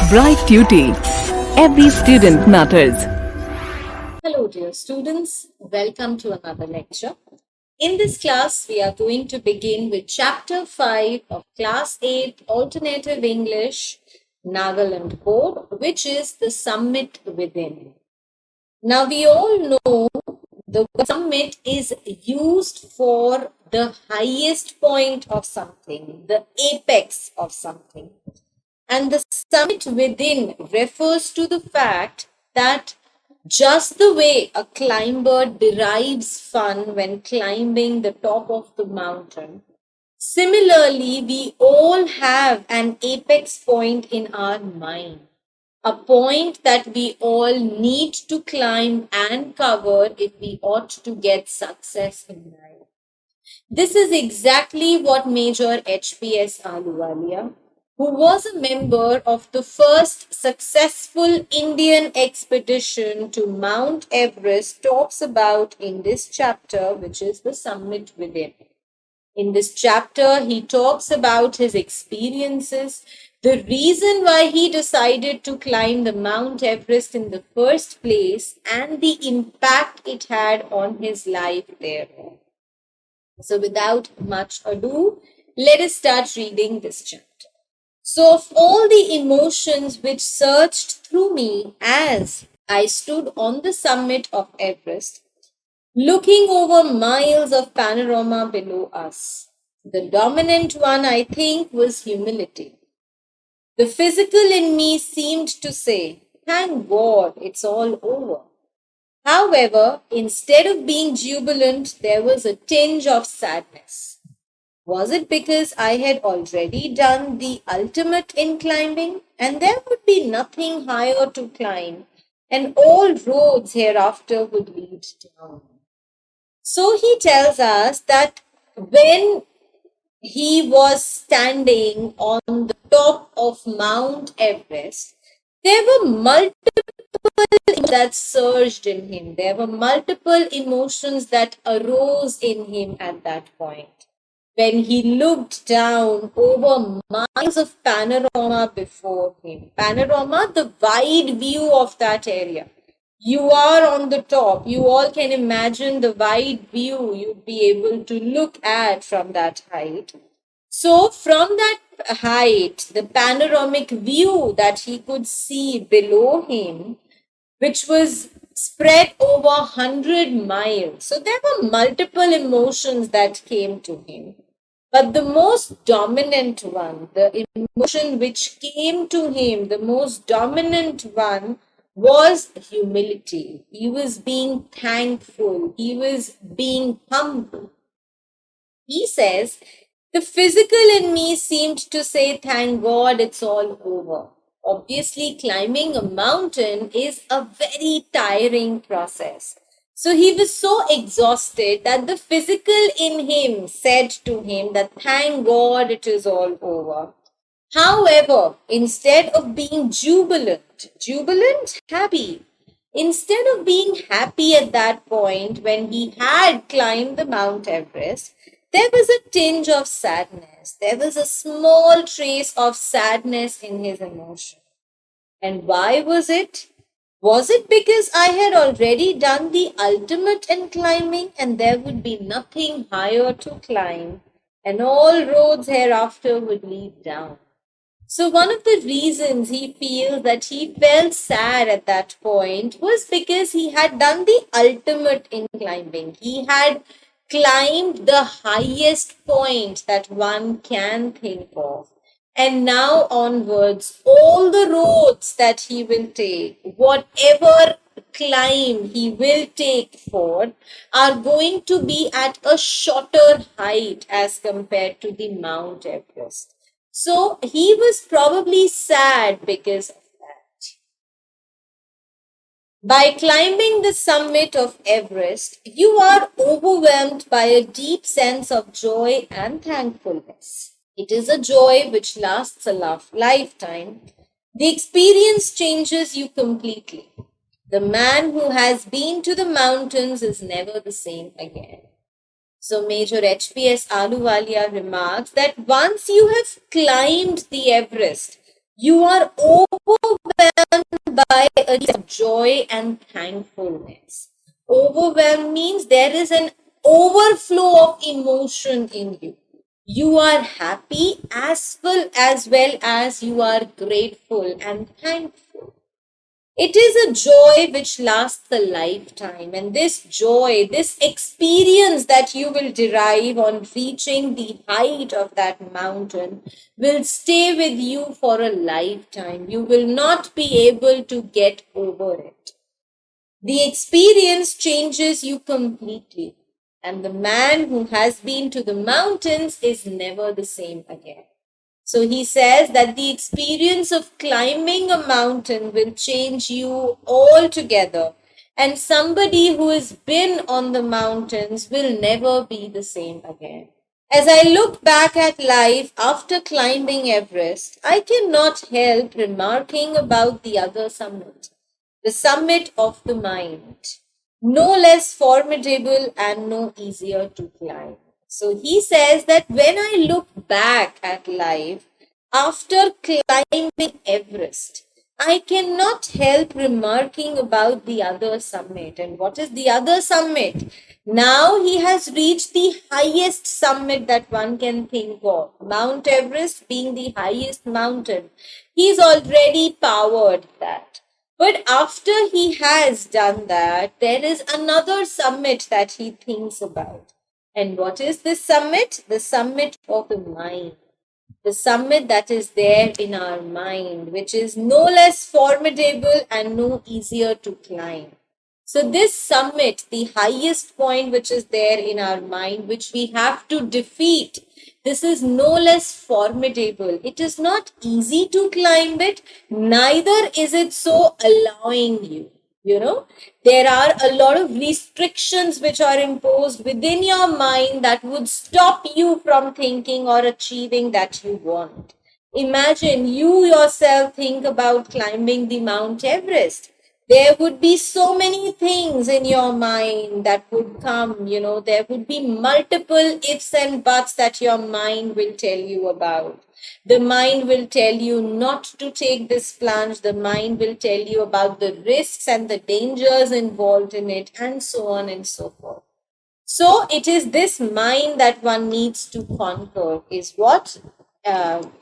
Bright Tuty. Every student matters. Hello, dear students. Welcome to another lecture. In this class, we are going to begin with Chapter 5 of Class 8 Alternative English, Nagaland Board, which is the Summit Within. Now, we all know the summit is used for the highest point of something, the apex of something. And the summit within refers to the fact that just the way a climber derives fun when climbing the top of the mountain, similarly, we all have an apex point in our mind, a point that we all need to climb and cover if we ought to get success in life. This is exactly what Major HPS Ahluwalia, who was a member of the first successful Indian expedition to Mount Everest, talks about in this chapter, which is the Summit Within. In this chapter, he talks about his experiences, the reason why he decided to climb the Mount Everest in the first place, and the impact it had on his life there. So without much ado, let us start reading this chapter. So of all the emotions which surged through me as I stood on the summit of Everest, looking over miles of panorama below us, the dominant one, I think, was humility. The physical in me seemed to say, thank God it's all over. However, instead of being jubilant, there was a tinge of sadness. Was it because I had already done the ultimate in climbing, and there would be nothing higher to climb, and all roads hereafter would lead down? So he tells us that when he was standing on the top of Mount Everest, there were multiple that surged in him. There were multiple emotions that arose in him at that point. When he looked down over miles of panorama before him. Panorama, the wide view of that area. You are on the top. You all can imagine the wide view you'd be able to look at from that height. So from that height, the panoramic view that he could see below him, which was spread over 100 miles. So there were multiple emotions that came to him. But the most dominant one, the emotion which came to him, the most dominant one was humility. He was being thankful. He was being humble. He says, the physical in me seemed to say, thank God it's all over. Obviously, climbing a mountain is a very tiring process. So he was so exhausted that the physical in him said to him that thank God it is all over. However, instead of being jubilant, happy, instead of being happy at that point when he had climbed the Mount Everest, there was a tinge of sadness. There was a small trace of sadness in his emotion. And why was it? Was it because I had already done the ultimate in climbing and there would be nothing higher to climb and all roads hereafter would lead down? So one of the reasons he feels that he felt sad at that point was because he had done the ultimate in climbing. He had climbed the highest point that one can think of. And now onwards, all the roads that he will take, whatever climb he will take forward, are going to be at a shorter height as compared to the Mount Everest. So he was probably sad because of that. By climbing the summit of Everest, you are overwhelmed by a deep sense of joy and thankfulness. It is a joy which lasts a lifetime. The experience changes you completely. The man who has been to the mountains is never the same again. So Major HPS Ahluwalia remarks that once you have climbed the Everest, You are overwhelmed by a joy and thankfulness. Overwhelmed means there is an overflow of emotion in you. You are happy as well as you are grateful and thankful. It is a joy which lasts a lifetime, and this joy, this experience that you will derive on reaching the height of that mountain, will stay with you for a lifetime. You will not be able to get over it. The experience changes you completely, and the man who has been to the mountains is never the same again. So he says that the experience of climbing a mountain will change you altogether. And somebody who has been on the mountains will never be the same again. As I look back at life after climbing Everest, I cannot help remarking about the other summit, the summit of the mind, no less formidable and no easier to climb. So he says that when I look back at life after climbing Everest, I cannot help remarking about the other summit. And what is the other summit? Now he has reached the highest summit that one can think of, Mount Everest being the highest mountain. He's already powered that. But after he has done that, there is another summit that he thinks about. And what is this summit? The summit of the mind. The summit that is there in our mind, which is no less formidable and no easier to climb. So, this summit, the highest point which is there in our mind, which we have to defeat, this is no less formidable. It is not easy to climb it, neither is it so allowing you. There are a lot of restrictions which are imposed within your mind that would stop you from thinking or achieving that you want. Imagine you yourself think about climbing the Mount Everest. There would be so many things in your mind that would come, there would be multiple ifs and buts that your mind will tell you about. The mind will tell you not to take this plunge. The mind will tell you about the risks and the dangers involved in it, and so on and so forth. So it is this mind that one needs to conquer, is what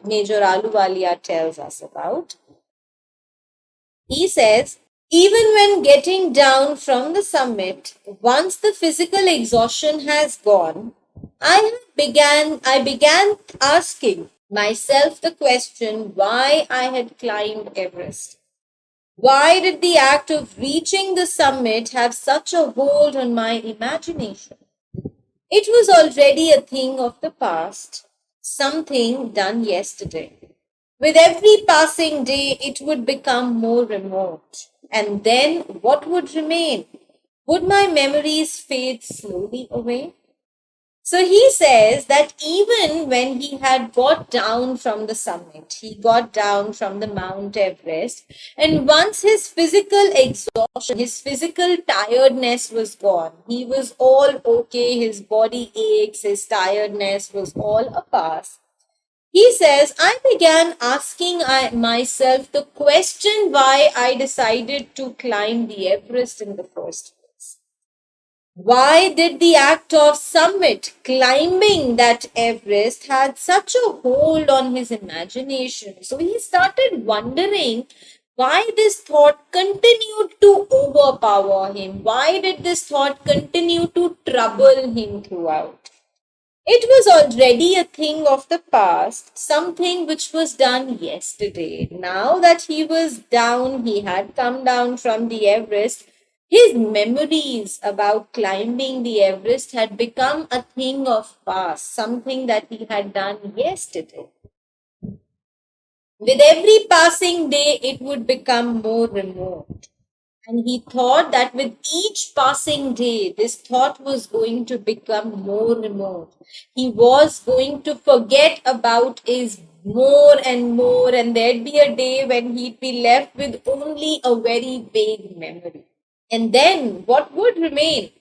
Major Aluwalia tells us about. He says, even when getting down from the summit, once the physical exhaustion has gone, I began asking myself the question why I had climbed Everest. Why did the act of reaching the summit have such a hold on my imagination? It was already a thing of the past, something done yesterday. With every passing day, it would become more remote. And then what would remain? Would my memories fade slowly away? So he says that even when he had got down from the summit, he got down from the Mount Everest, and once his physical exhaustion, his physical tiredness was gone, he was all okay, his body aches, his tiredness was all a past. He says, I began asking myself the question why I decided to climb the Everest in the first place. Why did the act of summit, climbing that Everest, had such a hold on his imagination? So he started wondering why this thought continued to overpower him. Why did this thought continue to trouble him throughout? It was already a thing of the past, something which was done yesterday. Now that he was down, he had come down from the Everest, his memories about climbing the Everest had become a thing of past, something that he had done yesterday. With every passing day, it would become more remote. And he thought that with each passing day, this thought was going to become more remote. He was going to forget about his more and more, and there'd be a day when he'd be left with only a very vague memory. And then what would remain?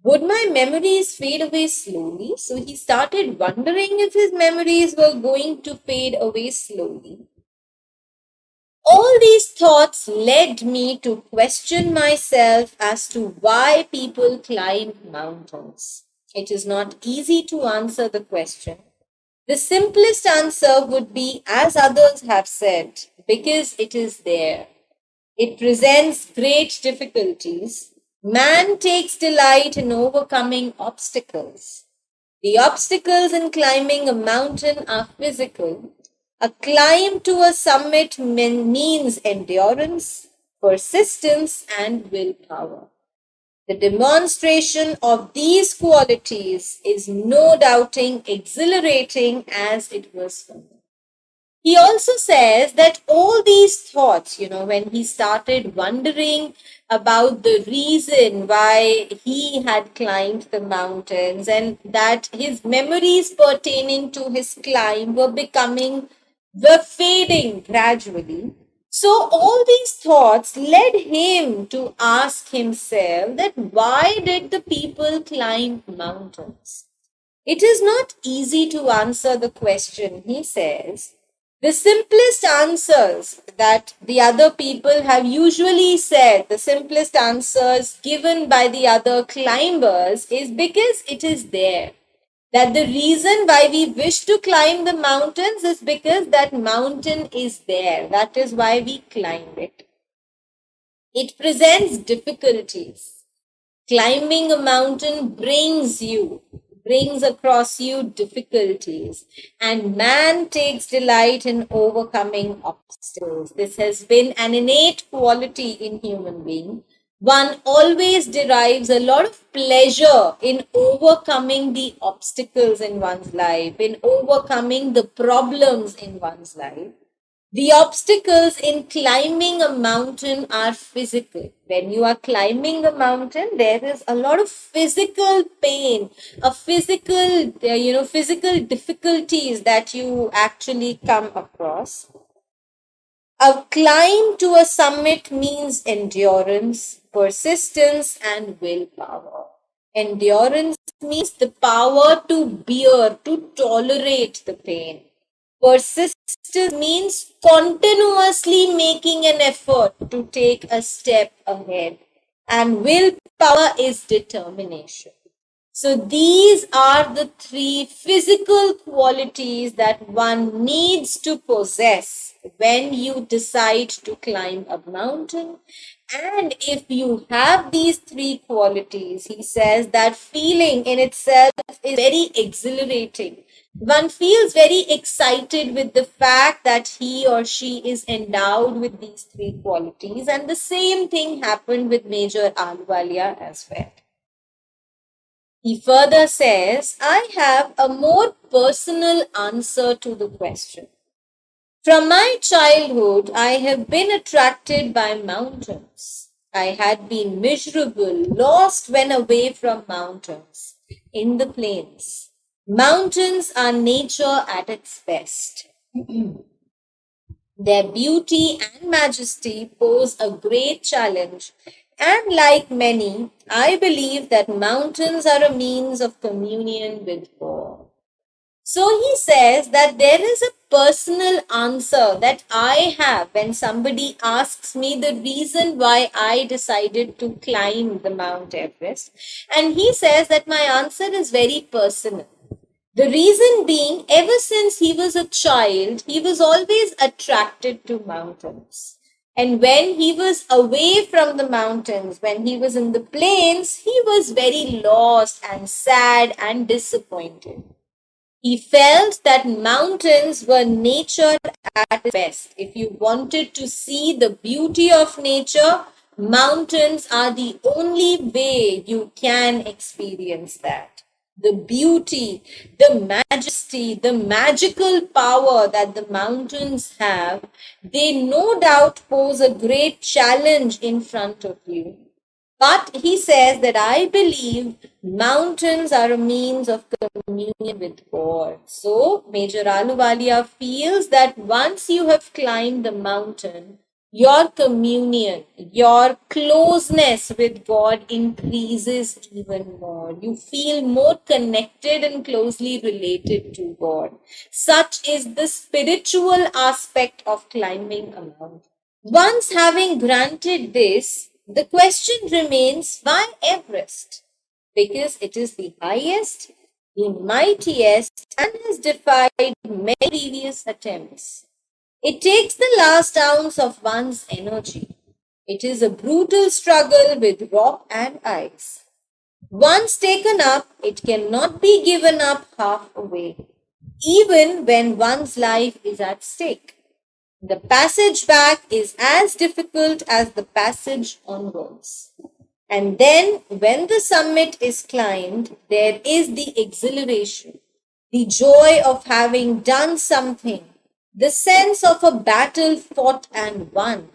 Would my memories fade away slowly? So he started wondering if his memories were going to fade away slowly. All these thoughts led me to question myself as to why people climb mountains. It is not easy to answer the question. The simplest answer would be, as others have said, because it is there. It presents great difficulties. Man takes delight in overcoming obstacles. The obstacles in climbing a mountain are physical. A climb to a summit means endurance, persistence, and willpower. The demonstration of these qualities is no doubting exhilarating as it was for me. He also says that all these thoughts, when he started wondering about the reason why he had climbed the mountains and that his memories pertaining to his climb were fading gradually. So all these thoughts led him to ask himself that why did the people climb mountains? It is not easy to answer the question, he says. The simplest answers that the other people have usually said, the simplest answers given by the other climbers is because it is there. That the reason why we wish to climb the mountains is because that mountain is there. That is why we climb it. It presents difficulties. Climbing a mountain brings across you difficulties, and man takes delight in overcoming obstacles. This has been an innate quality in human being. One always derives a lot of pleasure in overcoming the obstacles in one's life, in overcoming the problems in one's life. The obstacles in climbing a mountain are physical. When you are climbing a mountain, there is a lot of physical pain, physical difficulties that you actually come across. A climb to a summit means endurance, persistence, and willpower. Endurance means the power to bear, to tolerate the pain. Persistence means continuously making an effort to take a step ahead. And willpower is determination. So these are the three physical qualities that one needs to possess when you decide to climb a mountain. And if you have these three qualities, he says that feeling in itself is very exhilarating. One feels very excited with the fact that he or she is endowed with these three qualities. And the same thing happened with Major Ahluwalia as well. He further says, I have a more personal answer to the question. From my childhood, I have been attracted by mountains. I had been miserable, lost when away from mountains, in the plains. Mountains are nature at its best. Their beauty and majesty pose a great challenge, and like many, I believe that mountains are a means of communion with God. So he says that there is a personal answer that I have when somebody asks me the reason why I decided to climb the Mount Everest. And he says that my answer is very personal. The reason being, ever since he was a child, he was always attracted to mountains. And when he was away from the mountains, when he was in the plains, he was very lost and sad and disappointed. He felt that mountains were nature at its best. If you wanted to see the beauty of nature, mountains are the only way you can experience that. The beauty, the majesty, the magical power that the mountains have, they no doubt pose a great challenge in front of you. But he says that I believe mountains are a means of communion with God. So Major Ahluwalia feels that once you have climbed the mountain, your communion, your closeness with God increases even more. You feel more connected and closely related to God. Such is the spiritual aspect of climbing a mountain. Once having granted this, the question remains, why Everest? Because it is the highest, the mightiest, and has defied many previous attempts. It takes the last ounce of one's energy. It is a brutal struggle with rock and ice. Once taken up, it cannot be given up halfway, even when one's life is at stake. The passage back is as difficult as the passage onwards. And then, when the summit is climbed, there is the exhilaration, the joy of having done something, the sense of a battle fought and won.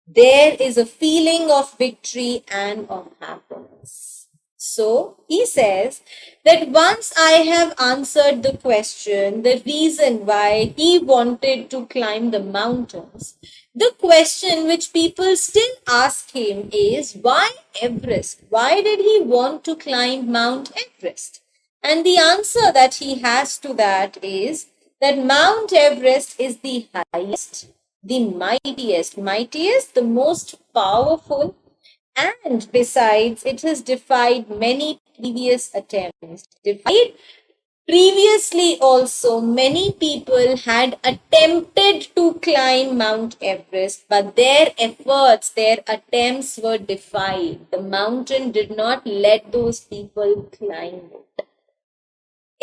There is a feeling of victory and of happiness. So he says that once I have answered the question, the reason why he wanted to climb the mountains, the question which people still ask him is, why Everest? Why did he want to climb Mount Everest? And the answer that he has to that is that Mount Everest is the highest, the mightiest, the most powerful, and besides, it has defied many previous attempts. Defied previously also, many people had attempted to climb Mount Everest, but their efforts, their attempts were defied. The mountain did not let those people climb it.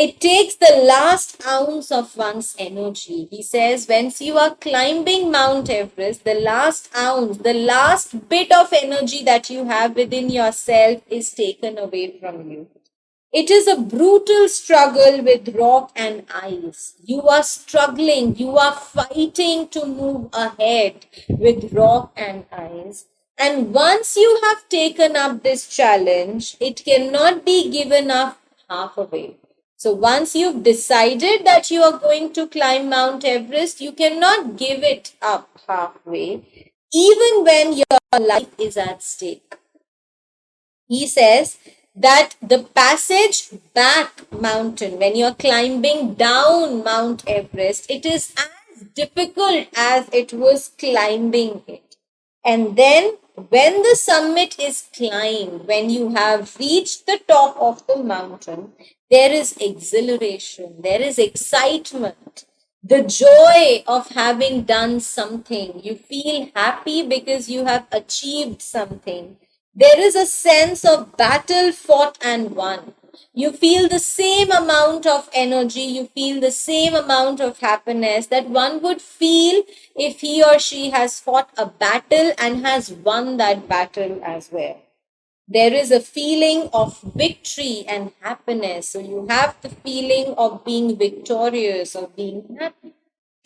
It takes the last ounce of one's energy. He says, once you are climbing Mount Everest, the last ounce, the last bit of energy that you have within yourself is taken away from you. It is a brutal struggle with rock and ice. You are struggling, you are fighting to move ahead with rock and ice. And once you have taken up this challenge, it cannot be given up halfway. So once you've decided that you are going to climb Mount Everest, you cannot give it up halfway, even when your life is at stake. He says that the passage back mountain, when you're climbing down Mount Everest, it is as difficult as it was climbing it. And then when the summit is climbed, when you have reached the top of the mountain, there is exhilaration, there is excitement, the joy of having done something. You feel happy because you have achieved something. There is a sense of battle fought and won. You feel the same amount of energy, you feel the same amount of happiness that one would feel if he or she has fought a battle and has won that battle as well. There is a feeling of victory and happiness. So you have the feeling of being victorious, of being happy.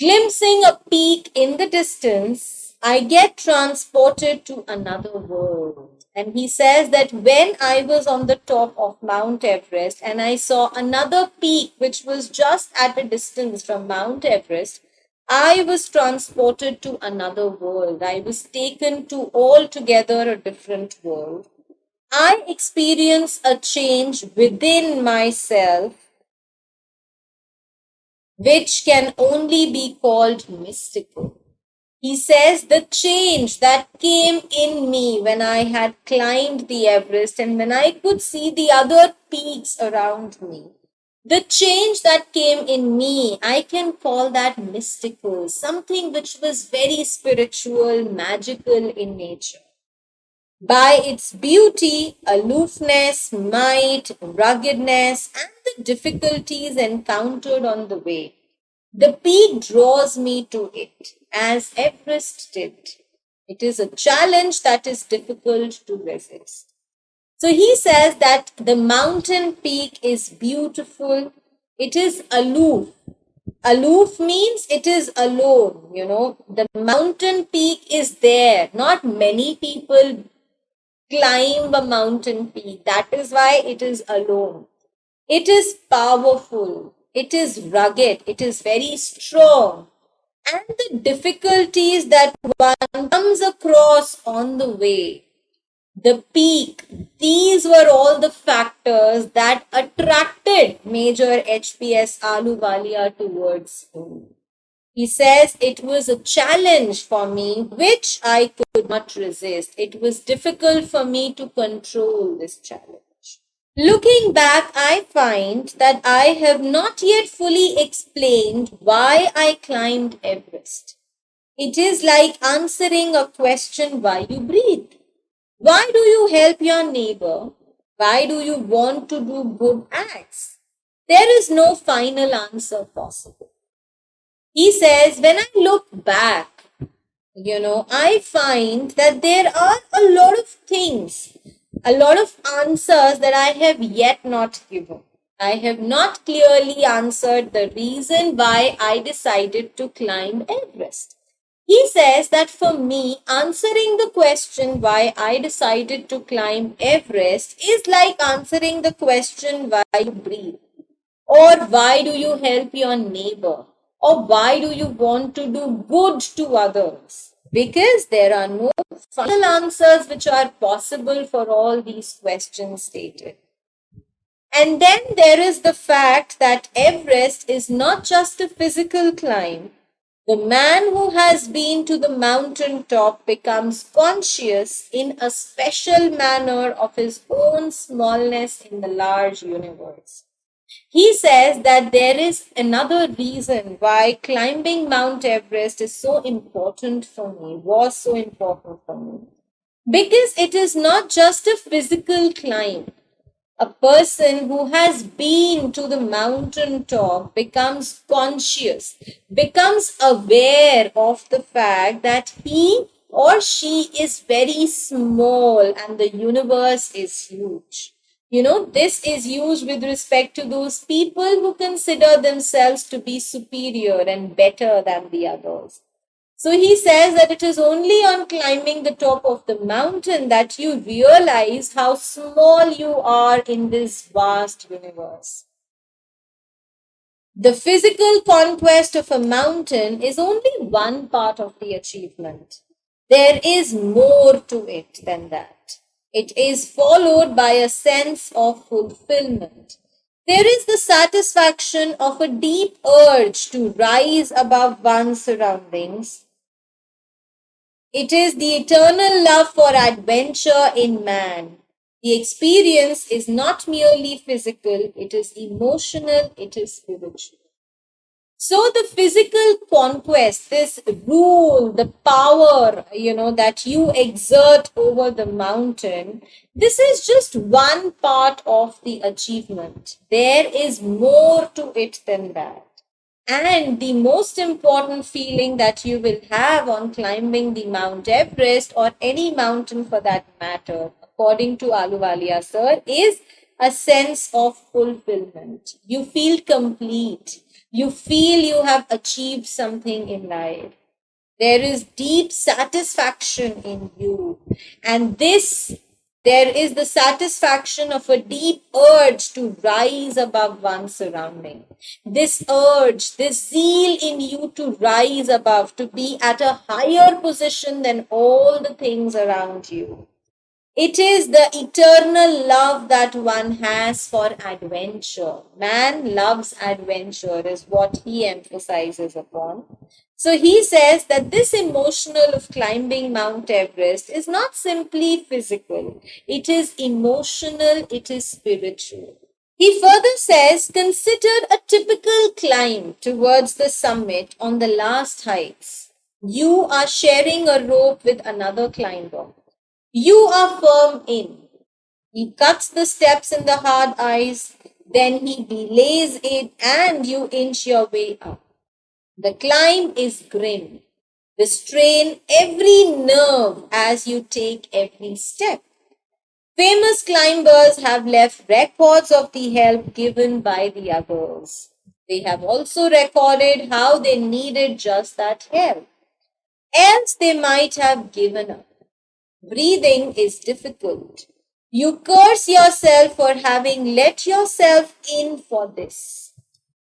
Glimpsing a peak in the distance, I get transported to another world. And he says that when I was on the top of Mount Everest and I saw another peak which was just at a distance from Mount Everest, I was transported to another world. I was taken to altogether a different world. I experience a change within myself which can only be called mystical. He says the change that came in me when I had climbed the Everest and when I could see the other peaks around me, the change that came in me, I can call that mystical, something which was very spiritual, magical in nature. By its beauty, aloofness, might, ruggedness, and the difficulties encountered on the way, the peak draws me to it, as Everest did. It is a challenge that is difficult to resist. So he says that the mountain peak is beautiful, it is aloof. Aloof means it is alone, The mountain peak is there. Not many people climb a mountain peak. That is why it is alone. It is powerful. It is rugged. It is very strong. And the difficulties that one comes across on the way, the peak, these were all the factors that attracted Major HPS Ahluwalia towards him. He says it was a challenge for me which I could not resist. It was difficult for me to control this challenge. Looking back, I find that I have not yet fully explained why I climbed Everest. It is like answering a question why you breathe. Why do you help your neighbor? Why do you want to do good acts? There is no final answer possible. He says, when I look back, I find that there are a lot of things, a lot of answers that I have yet not given. I have not clearly answered the reason why I decided to climb Everest. He says that for me, answering the question why I decided to climb Everest is like answering the question why you breathe, or why do you help your neighbor, or why do you want to do good to others. Because there are no final answers which are possible for all these questions stated. And then there is the fact that Everest is not just a physical climb. The man who has been to the mountain top becomes conscious in a special manner of his own smallness in the large universe. He says that there is another reason why climbing Mount Everest is so important for me, was so important for me. Because it is not just a physical climb. A person who has been to the mountain top becomes conscious, becomes aware of the fact that he or she is very small and the universe is huge. This is used with respect to those people who consider themselves to be superior and better than the others. So he says that it is only on climbing the top of the mountain that you realize how small you are in this vast universe. The physical conquest of a mountain is only one part of the achievement. There is more to it than that. It is followed by a sense of fulfillment. There is the satisfaction of a deep urge to rise above one's surroundings. It is the eternal love for adventure in man. The experience is not merely physical, it is emotional, it is spiritual. So the physical conquest, this rule, the power, that you exert over the mountain, this is just one part of the achievement. There is more to it than that. And the most important feeling that you will have on climbing the Mount Everest or any mountain for that matter, according to Ahluwalia sir, is a sense of fulfillment. You feel complete. You feel you have achieved something in life. There is deep satisfaction in you. And there is the satisfaction of a deep urge to rise above one's surrounding. This urge, this zeal in you to rise above, to be at a higher position than all the things around you. It is the eternal love that one has for adventure. Man loves adventure, is what he emphasizes upon. So he says that this emotional of climbing Mount Everest is not simply physical, it is emotional, it is spiritual. He further says, consider a typical climb towards the summit on the last heights. You are sharing a rope with another climber. You are firm in. He cuts the steps in the hard ice, then he belays it and you inch your way up. The climb is grim. The strain every nerve as you take every step. Famous climbers have left records of the help given by the others. They have also recorded how they needed just that help. Else they might have given up. Breathing is difficult. You curse yourself for having let yourself in for this.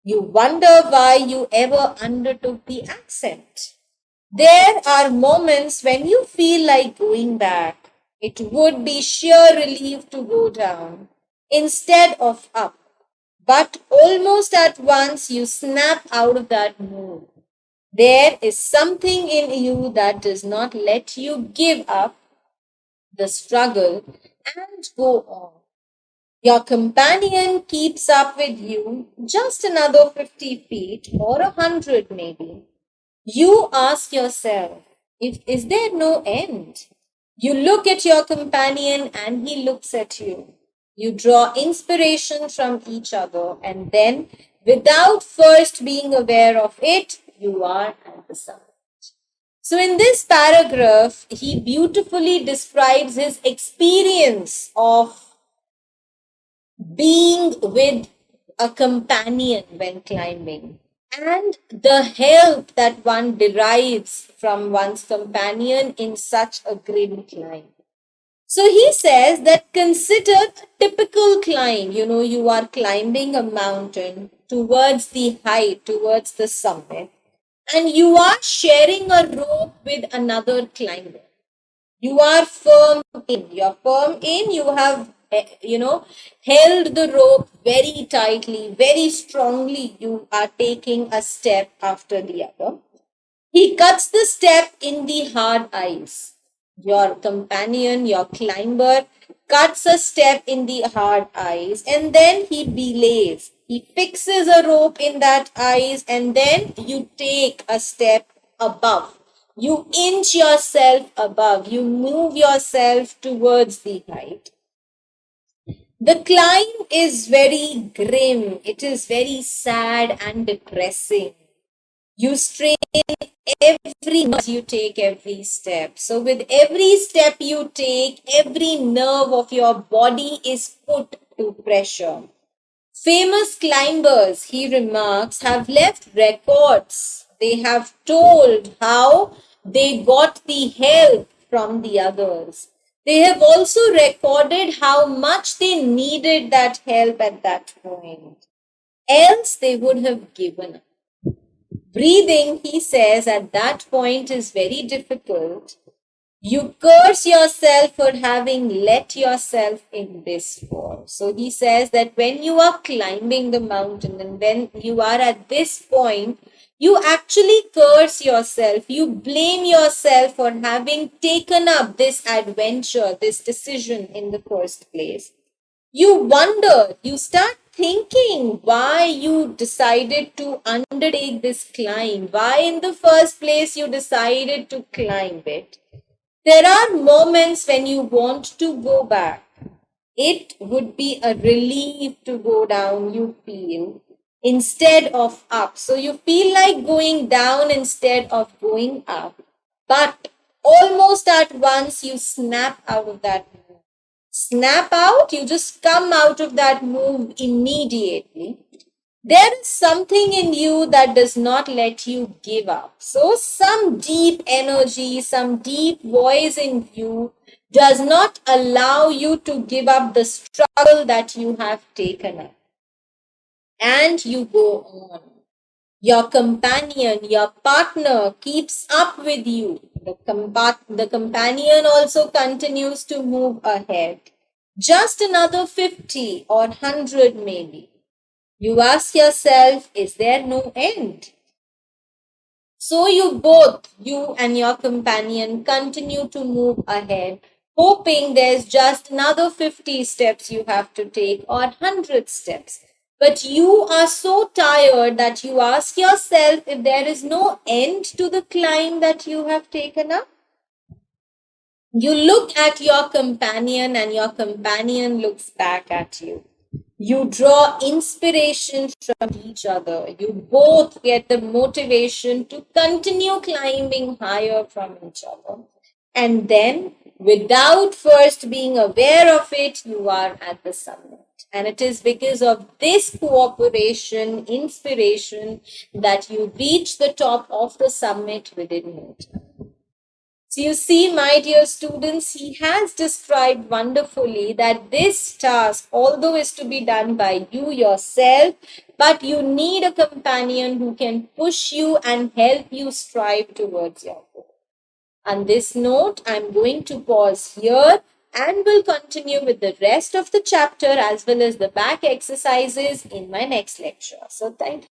You wonder why you ever undertook the ascent. There are moments when you feel like going back. It would be sheer relief to go down instead of up. But almost at once you snap out of that mood. There is something in you that does not let you give up the struggle and go on. Your companion keeps up with you just another 50 feet or 100 maybe. You ask yourself, is there no end? You look at your companion and he looks at you. You draw inspiration from each other, and then, without first being aware of it, you are at the summit. So, in this paragraph, he beautifully describes his experience of being with a companion when climbing and the help that one derives from one's companion in such a grim climb. So he says that consider a typical climb. You know, you are climbing a mountain towards the height, towards the summit, and you are sharing a rope with another climber. You are firm in. You're firm in. You have, held the rope very tightly, very strongly. You are taking a step after the other. He cuts the step in the hard ice. Your companion, your climber, cuts a step in the hard ice and then he belays. He fixes a rope in that ice and then you take a step above. You inch yourself above. You move yourself towards the height. The climb is very grim. It is very sad and depressing. You strain every nerve you take every step. So with every step you take, every nerve of your body is put to pressure. Famous climbers, he remarks, have left records. They have told how they got the help from the others. They have also recorded how much they needed that help at that point. Else they would have given up. Breathing, he says, at that point is very difficult. You curse yourself for having let yourself in this fall. So he says that when you are climbing the mountain and when you are at this point, you actually curse yourself. You blame yourself for having taken up this adventure, this decision in the first place. You wonder, you start thinking why you decided to undertake this climb, why in the first place you decided to climb it. There are moments when you want to go back. It would be a relief to go down, you feel, instead of up. So you feel like going down instead of going up. But almost at once you snap out of that move. Snap out, you just come out of that move immediately. There is something in you that does not let you give up. So, some deep energy, some deep voice in you does not allow you to give up the struggle that you have taken up. And you go on. Your companion, your partner keeps up with you. The companion also continues to move ahead. Just another 50 or 100 maybe. You ask yourself, is there no end? So you and your companion, continue to move ahead, hoping there's just another 50 steps you have to take or 100 steps. But you are so tired that you ask yourself if there is no end to the climb that you have taken up. You look at your companion and your companion looks back at you. You draw inspiration from each other. You both get the motivation to continue climbing higher from each other. And then, without first being aware of it, you are at the summit. And it is because of this cooperation, inspiration, that you reach the top of the summit within no time. So you see, my dear students, he has described wonderfully that this task, although is to be done by you yourself, but you need a companion who can push you and help you strive towards your goal. On this note, I'm going to pause here and will continue with the rest of the chapter as well as the back exercises in my next lecture. So thank you.